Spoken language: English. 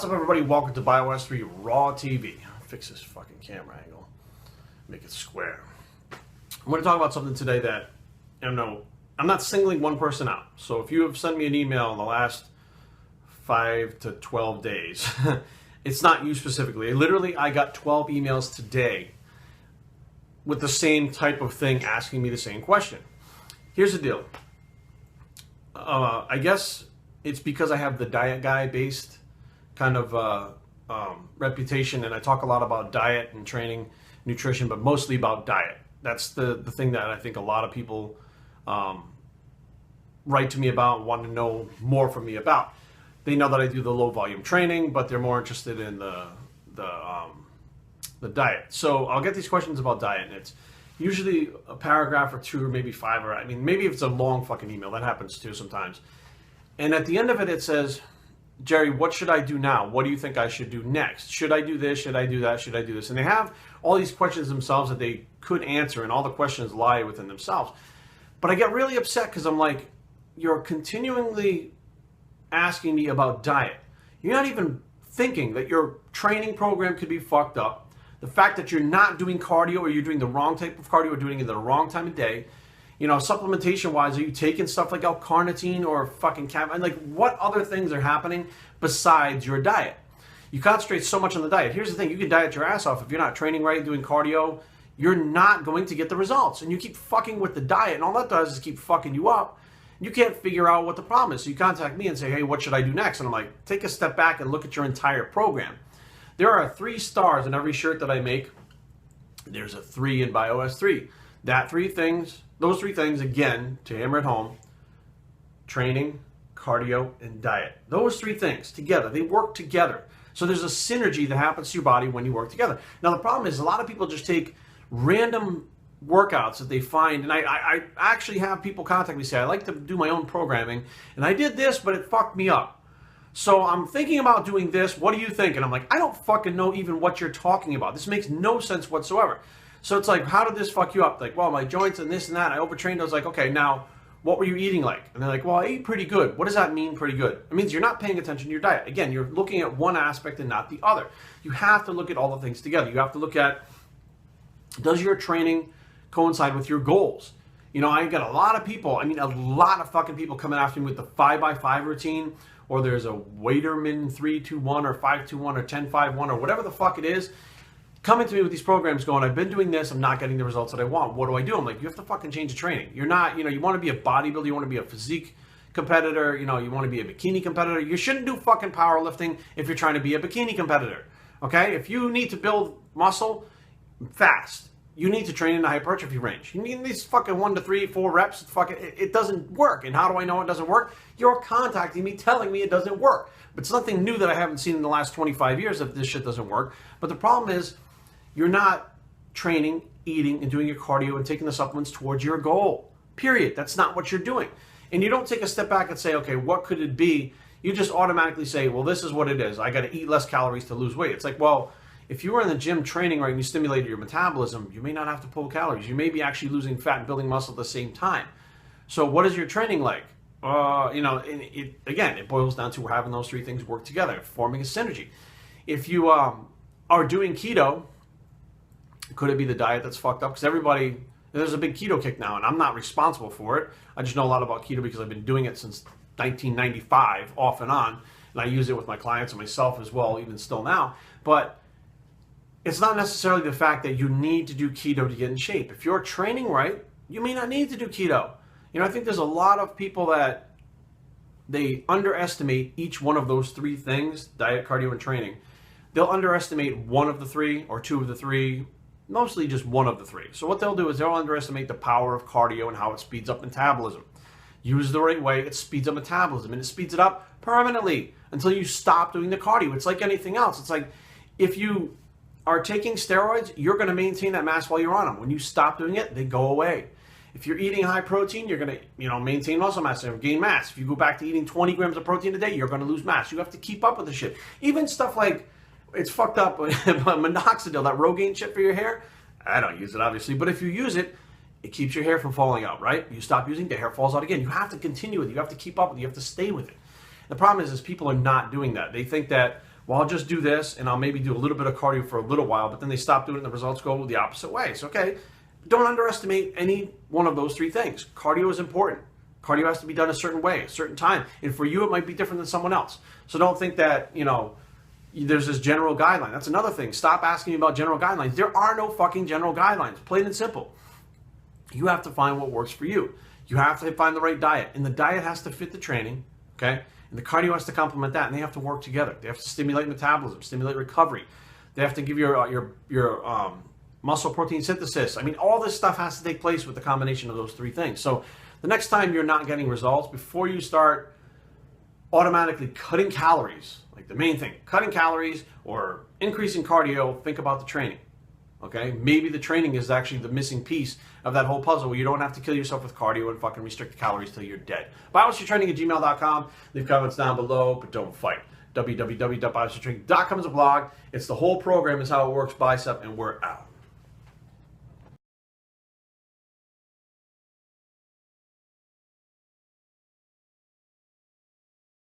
What's up, everybody? Welcome to Bios3 Raw TV. Fix this fucking camera angle. Make it square. I'm going to talk about something today that, I'm not singling one person out. So if you have sent me an email in the last 5 to 12 days, it's not you specifically. I got 12 emails today with the same type of thing asking me the same question. Here's the deal. I guess it's because I have the diet guy based kind of reputation, and I talk a lot about diet and training, nutrition, but mostly about diet. That's the thing that I think a lot of people write to me about and want to know more from me about. They know that I do the low volume training, but they're more interested in the diet. So I'll get these questions about diet, and it's usually a paragraph or two, or maybe 5, or maybe if it's a long fucking email, that happens too sometimes. And at the end of it, it says, Jerry, what should I do now? What do you think I should do next? Should I do this? Should I do that? Should I do this? And they have all these questions themselves that they could answer, and all the questions lie within themselves. But I get really upset because I'm like, you're continually asking me about diet. You're not even thinking that your training program could be fucked up. The fact that you're not doing cardio, or you're doing the wrong type of cardio, or doing it at the wrong time of day. You know, supplementation-wise, are you taking stuff like L-carnitine or fucking caffeine? Like, what other things are happening besides your diet? You concentrate so much on the diet. Here's the thing. You can diet your ass off. If you're not training right, doing cardio, you're not going to get the results. And you keep fucking with the diet, and all that does is keep fucking you up. You can't figure out what the problem is. So you contact me and say, hey, what should I do next? And I'm like, take a step back and look at your entire program. There are 3 stars in every shirt that I make. There's a 3 in Bios3. Those three things, again, to hammer it home: training, cardio, and diet. Those 3 things together, they work together. So there's a synergy that happens to your body when you work together. Now, the problem is a lot of people just take random workouts that they find, and I actually have people contact me, say, I like to do my own programming, and I did this, but it fucked me up. So I'm thinking about doing this. What do you think? And I'm like, I don't fucking know even what you're talking about. This makes no sense whatsoever. So it's like, how did this fuck you up? Like, well, my joints and this and that, I overtrained. I was like, okay, now, what were you eating like? And they're like, well, I ate pretty good. What does that mean, pretty good? It means you're not paying attention to your diet. Again, you're looking at one aspect and not the other. You have to look at all the things together. You have to look at, does your training coincide with your goals? You know, I got a lot of people, a lot of fucking people coming after me with the 5x5 routine, or there's a Waderman 3-2-1 or 5-2-1 or 10-5-1 or whatever the fuck it is, coming to me with these programs going, I've been doing this, I'm not getting the results that I want. What do I do? I'm like, you have to fucking change the training. You're not, you want to be a bodybuilder, you want to be a physique competitor, you want to be a bikini competitor. You shouldn't do fucking powerlifting if you're trying to be a bikini competitor, okay? If you need to build muscle fast, you need to train in the hypertrophy range. You need these fucking 1 to 3, 4 reps. It doesn't work. And how do I know it doesn't work? You're contacting me, telling me it doesn't work. But it's nothing new that I haven't seen in the last 25 years that this shit doesn't work. But the problem is, you're not training, eating, and doing your cardio and taking the supplements towards your goal. Period. That's not what you're doing. And you don't take a step back and say, okay, what could it be? You just automatically say, well, this is what it is. I got to eat less calories to lose weight. It's like, well, if you were in the gym training right and you stimulated your metabolism, you may not have to pull calories. You may be actually losing fat and building muscle at the same time. So what is your training like? Again, it boils down to having those 3 things work together, forming a synergy. If you are doing keto, could it be the diet that's fucked up? Because there's a big keto kick now, and I'm not responsible for it. I just know a lot about keto because I've been doing it since 1995, off and on, and I use it with my clients and myself as well, even still now. But it's not necessarily the fact that you need to do keto to get in shape. If you're training right, you may not need to do keto. I think there's a lot of people that they underestimate each one of those 3 things, diet, cardio, and training. They'll underestimate one of the 3 or 2 of the 3, mostly just one of the 3. So what they'll do is they'll underestimate the power of cardio and how it speeds up metabolism. Use the right way, it speeds up metabolism, and it speeds it up permanently until you stop doing the cardio. It's like anything else. It's like if you are taking steroids, you're going to maintain that mass while you're on them. When you stop doing it, they go away. If you're eating high protein, you're going to maintain muscle mass and gain mass. If you go back to eating 20 grams of protein a day, you're going to lose mass. You have to keep up with the shit. Even stuff like, it's fucked up, but minoxidil, that Rogaine shit for your hair, I don't use it obviously, but if you use it, it keeps your hair from falling out, right? You stop using it, the hair falls out again. You have to continue with it. You have to keep up with it. You have to stay with it. The problem is people are not doing that. They think that, well, I'll just do this and I'll maybe do a little bit of cardio for a little while, but then they stop doing it and the results go the opposite way. So, okay, don't underestimate any one of those three things. Cardio is important. Cardio has to be done a certain way, a certain time. And for you, it might be different than someone else. So don't think that, there's this general guideline. That's another thing. Stop asking me about general guidelines. There are no fucking general guidelines, plain and simple. You have to find what works for you. You have to find the right diet. And the diet has to fit the training, okay? And the cardio has to complement that, and they have to work together. They have to stimulate metabolism, stimulate recovery. They have to give your muscle protein synthesis. I mean, all this stuff has to take place with the combination of those three things. So the next time you're not getting results, before you start automatically cutting calories, like the main thing, cutting calories or increasing cardio, think about the training. Okay, maybe the training is actually the missing piece of that whole puzzle where you don't have to kill yourself with cardio and fucking restrict the calories till you're dead. Biohackertraining@gmail.com. Leave comments down below, but don't fight. www.biohackertraining.com is a blog. It's the whole program, is how it works, bicep, and we're out.